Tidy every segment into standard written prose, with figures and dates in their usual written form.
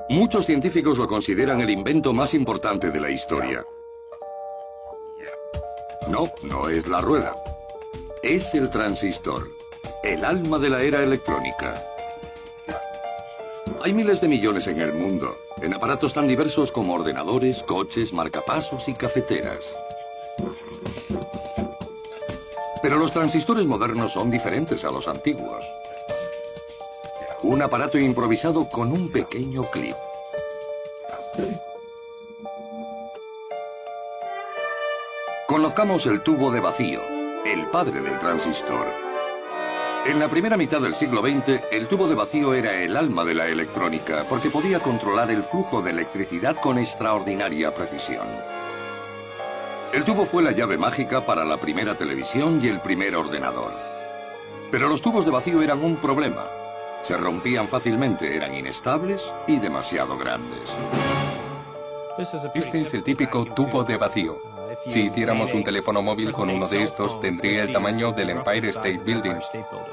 Muchos científicos lo consideran el invento más importante de la historia. No, no es la rueda. Es el transistor, el alma de la era electrónica. Hay miles de millones en el mundo, en aparatos tan diversos como ordenadores, coches, marcapasos y cafeteras. Pero los transistores modernos son diferentes a los antiguos. Un aparato improvisado con un pequeño clip. Conozcamos el tubo de vacío, el padre del transistor. En la primera mitad del siglo XX, el tubo de vacío era el alma de la electrónica porque podía controlar el flujo de electricidad con extraordinaria precisión. El tubo fue la llave mágica para la primera televisión y el primer ordenador. Pero los tubos de vacío eran un problema. Se rompían fácilmente, eran inestables y demasiado grandes. Este es el típico tubo de vacío. Si hiciéramos un teléfono móvil con uno de estos, tendría el tamaño del Empire State Building.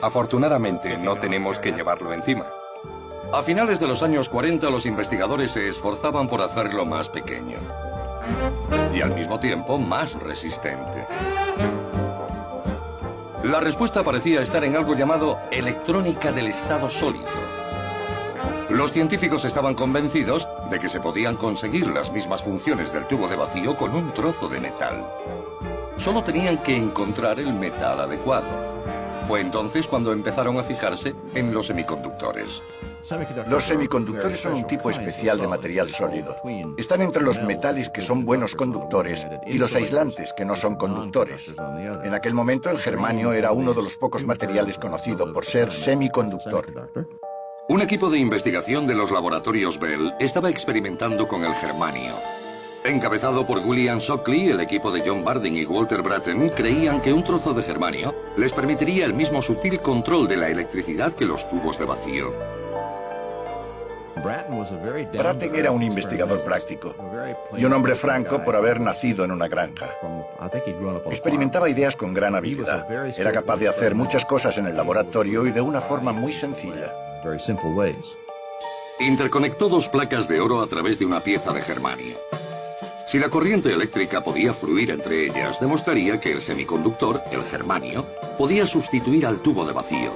Afortunadamente, no tenemos que llevarlo encima. A finales de los años 40, los investigadores se esforzaban por hacerlo más pequeño. Y al mismo tiempo, más resistente. La respuesta parecía estar en algo llamado electrónica del estado sólido. Los científicos estaban convencidos de que se podían conseguir las mismas funciones del tubo de vacío con un trozo de metal. Solo tenían que encontrar el metal adecuado. Fue entonces cuando empezaron a fijarse en los semiconductores. Los semiconductores son un tipo especial de material sólido. Están entre los metales que son buenos conductores y los aislantes que no son conductores. En aquel momento el germanio era uno de los pocos materiales conocido por ser semiconductor. Un equipo de investigación de los laboratorios Bell estaba experimentando con el germanio. Encabezado por William Shockley, el equipo de John Bardeen y Walter Brattain creían que un trozo de germanio les permitiría el mismo sutil control de la electricidad que los tubos de vacío. Brattain era un investigador práctico y un hombre franco por haber nacido en una granja. Experimentaba ideas con gran habilidad. Era capaz de hacer muchas cosas en el laboratorio y de una forma muy sencilla. Interconectó dos placas de oro a través de una pieza de germanio. Si la corriente eléctrica podía fluir entre ellas, demostraría que el semiconductor, el germanio, podía sustituir al tubo de vacío.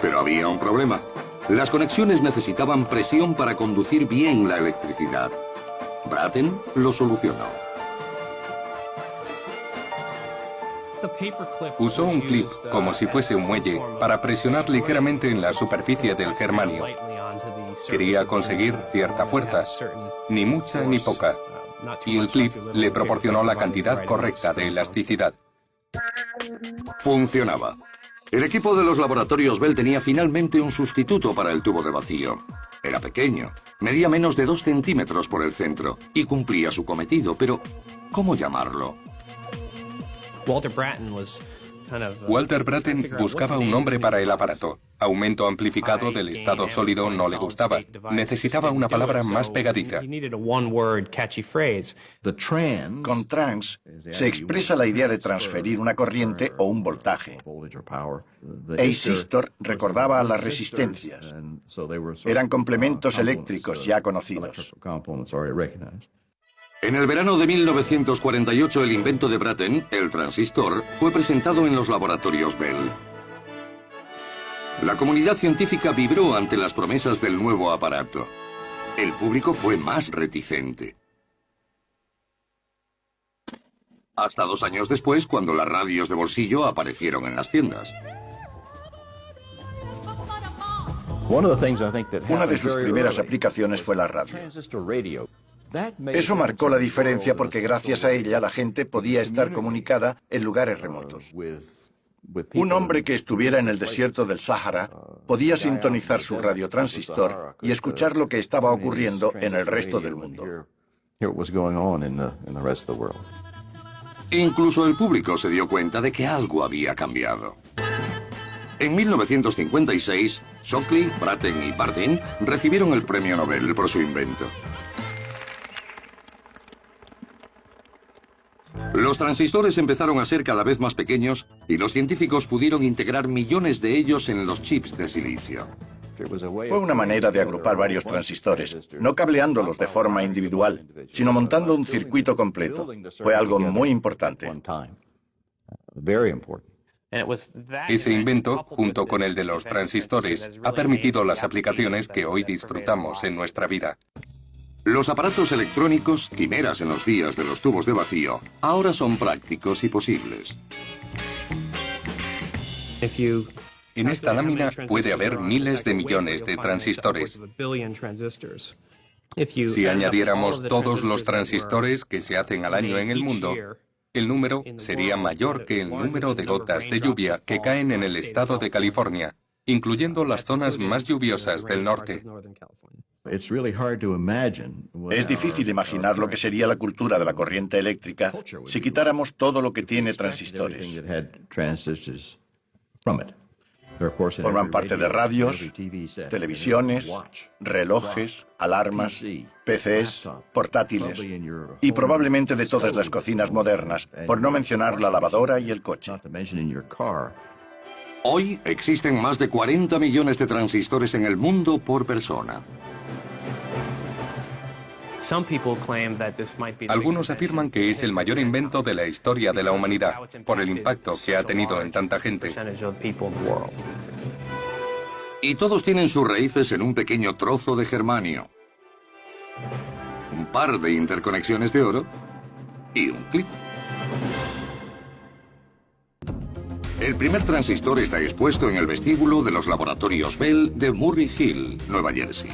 Pero había un problema. Las conexiones necesitaban presión para conducir bien la electricidad. Brattain lo solucionó. Usó un clip, como si fuese un muelle, para presionar ligeramente en la superficie del germanio. Quería conseguir cierta fuerza, ni mucha ni poca, y el clip le proporcionó la cantidad correcta de elasticidad. Funcionaba. El equipo de los laboratorios Bell tenía finalmente un sustituto para el tubo de vacío. Era pequeño, medía menos de 2 centímetros por el centro y cumplía su cometido, pero ¿cómo llamarlo? Walter Brattain buscaba un nombre para el aparato. Aumento amplificado del estado sólido no le gustaba. Necesitaba una palabra más pegadiza. Con trans se expresa la idea de transferir una corriente o un voltaje. Existor recordaba a las resistencias. Eran complementos eléctricos ya conocidos. En el verano de 1948, el invento de Brattain, el transistor, fue presentado en los laboratorios Bell. La comunidad científica vibró ante las promesas del nuevo aparato. El público fue más reticente. Hasta 2 años después, cuando las radios de bolsillo aparecieron en las tiendas. Una de sus primeras aplicaciones fue la radio. Eso marcó la diferencia porque gracias a ella la gente podía estar comunicada en lugares remotos. Un hombre que estuviera en el desierto del Sáhara podía sintonizar su radiotransistor y escuchar lo que estaba ocurriendo en el resto del mundo. Incluso el público se dio cuenta de que algo había cambiado. En 1956, Shockley, Brattain y Bardeen recibieron el premio Nobel por su invento. Los transistores empezaron a ser cada vez más pequeños y los científicos pudieron integrar millones de ellos en los chips de silicio. Fue una manera de agrupar varios transistores, no cableándolos de forma individual, sino montando un circuito completo. Fue algo muy importante. Ese invento, junto con el de los transistores, ha permitido las aplicaciones que hoy disfrutamos en nuestra vida. Los aparatos electrónicos, quimeras en los días de los tubos de vacío, ahora son prácticos y posibles. En esta lámina puede haber miles de millones de transistores. Si añadiéramos todos los transistores que se hacen al año en el mundo, el número sería mayor que el número de gotas de lluvia que caen en el estado de California, incluyendo las zonas más lluviosas del norte. Es difícil imaginar lo que sería la cultura de la corriente eléctrica si quitáramos todo lo que tiene transistores. Forman parte de radios, televisiones, relojes, alarmas, PCs, portátiles y probablemente de todas las cocinas modernas, por no mencionar la lavadora y el coche. Hoy existen más de 40 millones de transistores en el mundo por persona. Algunos afirman que es el mayor invento de la historia de la humanidad, por el impacto que ha tenido en tanta gente. Y todos tienen sus raíces en un pequeño trozo de germanio, un par de interconexiones de oro y un clip. El primer transistor está expuesto en el vestíbulo de los laboratorios Bell de Murray Hill, Nueva Jersey.